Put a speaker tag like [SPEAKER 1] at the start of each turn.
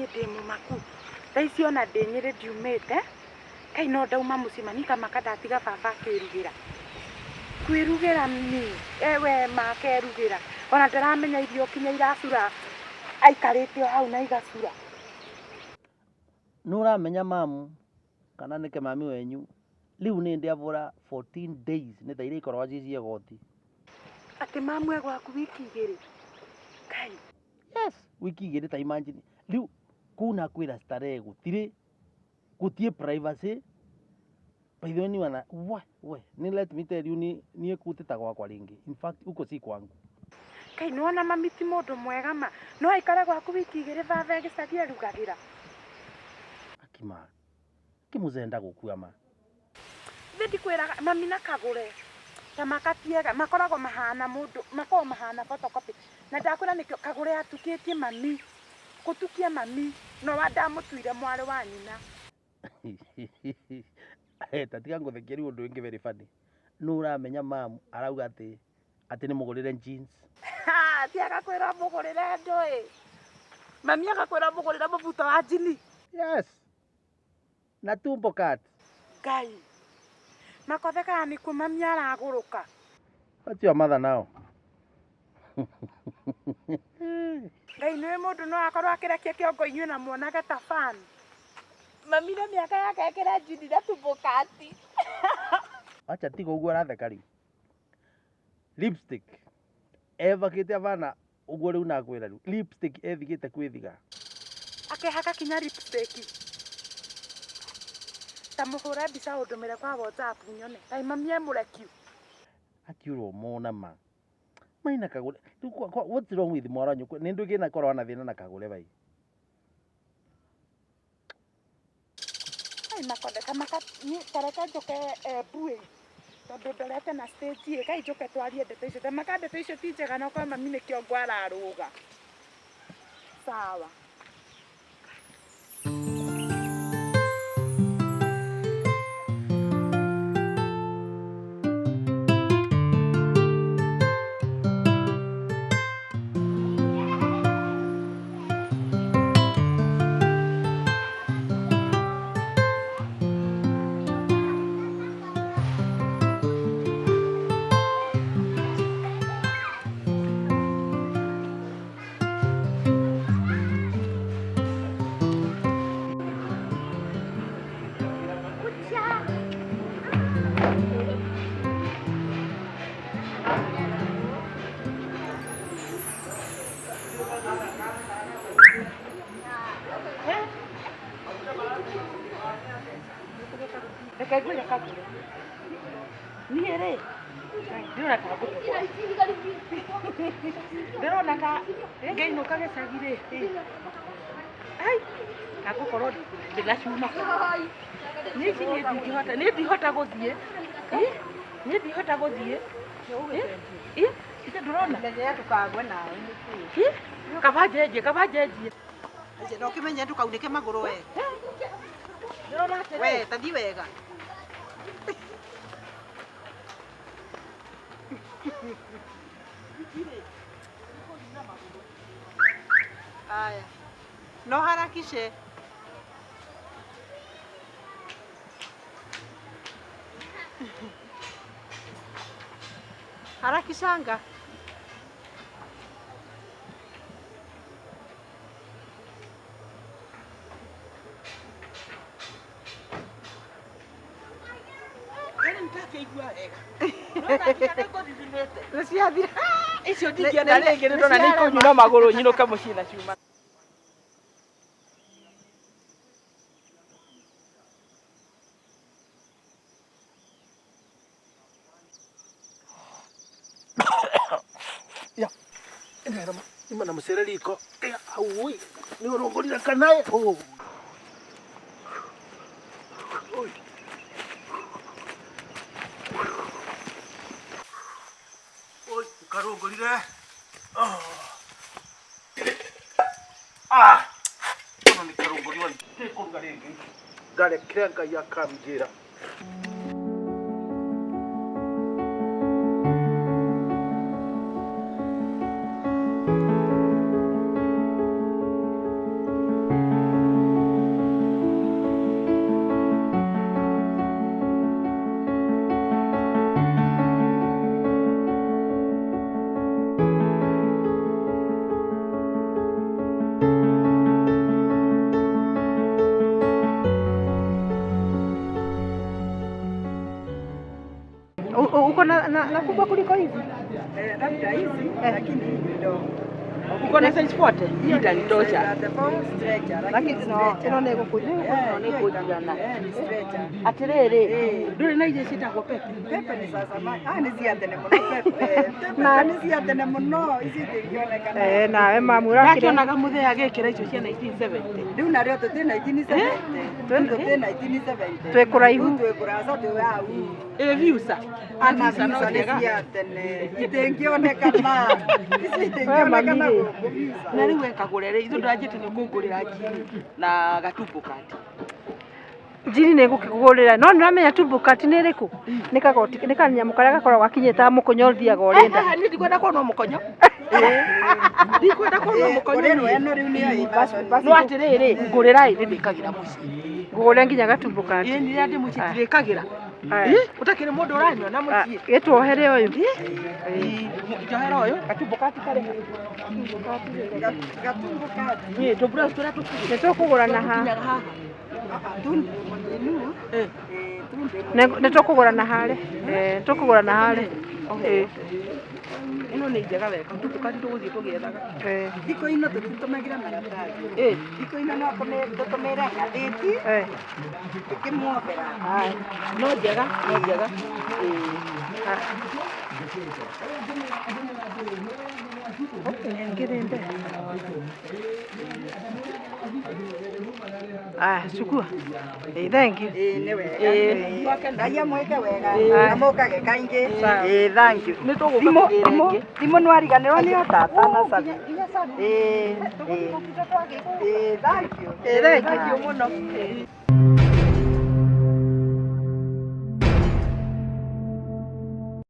[SPEAKER 1] niĩ ndĩ mũmaku thaa ici ona ndĩ Nyĩrĩ ndiumĩte kai no ndauma mũciĩ manika makandatiga baba akĩrugĩra kwĩrugĩra we makerugĩra ona ndaramenya irio kinya iracura aikarĩte o hau na igacura.
[SPEAKER 2] Nuramenya mamu kana nĩke mami wenyu rĩu nĩ ndĩavũra 14 days nĩ thaire ikorwo cicie goti.
[SPEAKER 1] Atĩ mamu e gwaku wiki igĩrĩ kai?
[SPEAKER 2] Yes, wiki igĩrĩ ta imagine rĩu kuna kwĩra starehe gũtirĩ privacy. By the way ni wana ni let me tell you ni kutita gwakwa ringi. In fact uko si kwangu.
[SPEAKER 1] Kai nona mami ti mũndũ mwega ma no aikare gwaku wiki igĩrĩ baba gĩcagi arugagĩra.
[SPEAKER 2] Akima kimuzenda gũkua ma.
[SPEAKER 1] Thindi kwĩra mami na Kagũre ta makatiega makoragwo mahana mũndũ makoragwo mahana photocopy na ndakwĩra nĩkĩo Kagũre atukĩtie mami gũtukia mami no ndamũtuire mwarĩ wa nyina.
[SPEAKER 2] Tatiga ngũthekia rĩu ũndũ ũngĩ very funny. Nuramenya mamu arauga atĩ nĩ mũgũrĩre jeans.
[SPEAKER 1] Ti agakwĩra mũgũrĩre ndũĩ. Mami agakwĩra mũgũrĩre mũbuto wa jini.
[SPEAKER 2] Yes. Na tumbo cut.
[SPEAKER 1] Ngai. Makothekaga nĩkuo mami aragũrũka.
[SPEAKER 2] What's your mother now?
[SPEAKER 1] Ngai nĩwe mũndũ no akorwo akĩrekia kĩongo inyuĩ na muonage ta fan. Mami na mĩaka yake ekĩra jini na tumbo cut.
[SPEAKER 2] Acha tiga ũguo aratheka rĩu. Lipstick. Eva kĩte avana ũguo rĩu nakwĩra rĩu. Lipstick ethigĩte kwĩthiga.
[SPEAKER 1] Akĩhaka kinya lipstick. Tamũhũre mbica ũndũmĩre kwa WhatsApp nyone. Tai mami e mũrekiu.
[SPEAKER 2] Akiurwo mona ma. Maina Kagũre. What's wrong with Moranyo? Nĩ ndũ kĩna korwo na thĩna na Kagũre bai.
[SPEAKER 1] Ai makotheka ni tareka njoke bue. Tondũ ndorete na stage kai njoke twarie ndeto icio. Tamaka ndeto icio ti njega no kwa mami nĩkĩo ngwararũga. Sawa. Reke ngwĩre Kagũre. Niĩ rĩ ndĩrona ta ngũtũkwa. Ndĩrona ka ngĩinũka gĩcagi rĩ. Ai gagũkorwo ndĩgacuma. Niĩ ici nĩ ndihota gũthiĩ. Niĩ ndihota gũthiĩ. Ite ndũrona.
[SPEAKER 3] Ndenye tukagwe nawe nĩkĩ.
[SPEAKER 1] Kabanjenjie.
[SPEAKER 3] No kimenye tukaunĩke magũrũ we.
[SPEAKER 1] Ndĩrona atĩ
[SPEAKER 3] We tathi wega. Aya. No harakishe. Harakishanga.
[SPEAKER 1] Nĩciathira. Icio ndingĩona rĩngĩ ndona nĩ ikũnyuna magũrũ nyinũke mũciĩ na ciuma.
[SPEAKER 2] Ya. Imana mũcereriko. Ui. Nĩ ũrongorire kanae. Karongorire. Ono ni karongoriwa ndikuruga ringi. Ngarekera Ngai akamjira.
[SPEAKER 3] Uko na kubwa kuliko hizi?
[SPEAKER 1] Labda hizi lakini ndio.
[SPEAKER 3] Uko na size 40?
[SPEAKER 1] Hiyo itanitosha.
[SPEAKER 3] Lakini no nego kujana.
[SPEAKER 1] Ni stretcher.
[SPEAKER 3] Atiriri. Nduri na ije citagwo pepe.
[SPEAKER 1] Pepe ni sasa ni ciatene muno pepe. Na ni ciatene muno ici itingionekana.
[SPEAKER 3] Nawe mamura kire.
[SPEAKER 1] Nakionaga muthea agikira icio cia 1970. Riu nario tuti 1970. Tuti 1970.
[SPEAKER 3] Twekuraihu.
[SPEAKER 1] Twekuraca twi au.
[SPEAKER 3] Viusa.
[SPEAKER 1] Ana visa ni ciatene. Itingionekana. Ici itingionekana.
[SPEAKER 3] Na riu ekagure ri ithu ndanjite ni kungurira njini na gatumbo kati. Njini nä gå kä gå rä ra no nä ramenya tumbukati nä rä kå nä kagoti nä kanyamå karä a gakoragwo gakinyä ta må konyo thiaga å rä nda nä ndikwenda kuona må konyo ndikwenda kuona må konyo no atä rä rä ngå rä ra ä nä ndä kagä ra må ciä ngå gå re nginya gatumbukati nä rä a ndä må ciä ndirä kagä ra å takä rä må ndå å ranyua na må ciä gä twohere å yå njohera å yå gatumbukati karä nä tå kå gå rana haha nä tå kå gå rana harä tå kå gå rana harä ĩno nĩ njega wega tũtukani tũgũthiĩ tũgĩethaga
[SPEAKER 1] thikũ ino tũtitũmagĩra maratathi thikũ ino no tũtũmĩre ngathĩti tũkĩmuombera
[SPEAKER 3] no njega ngĩrĩnde cukua thank you
[SPEAKER 1] nĩ wega ngai amwĩke wega na mũkage kaingĩ thank you thimũ nĩwariganĩrwo nĩ o tata na cabi thank you
[SPEAKER 3] mũno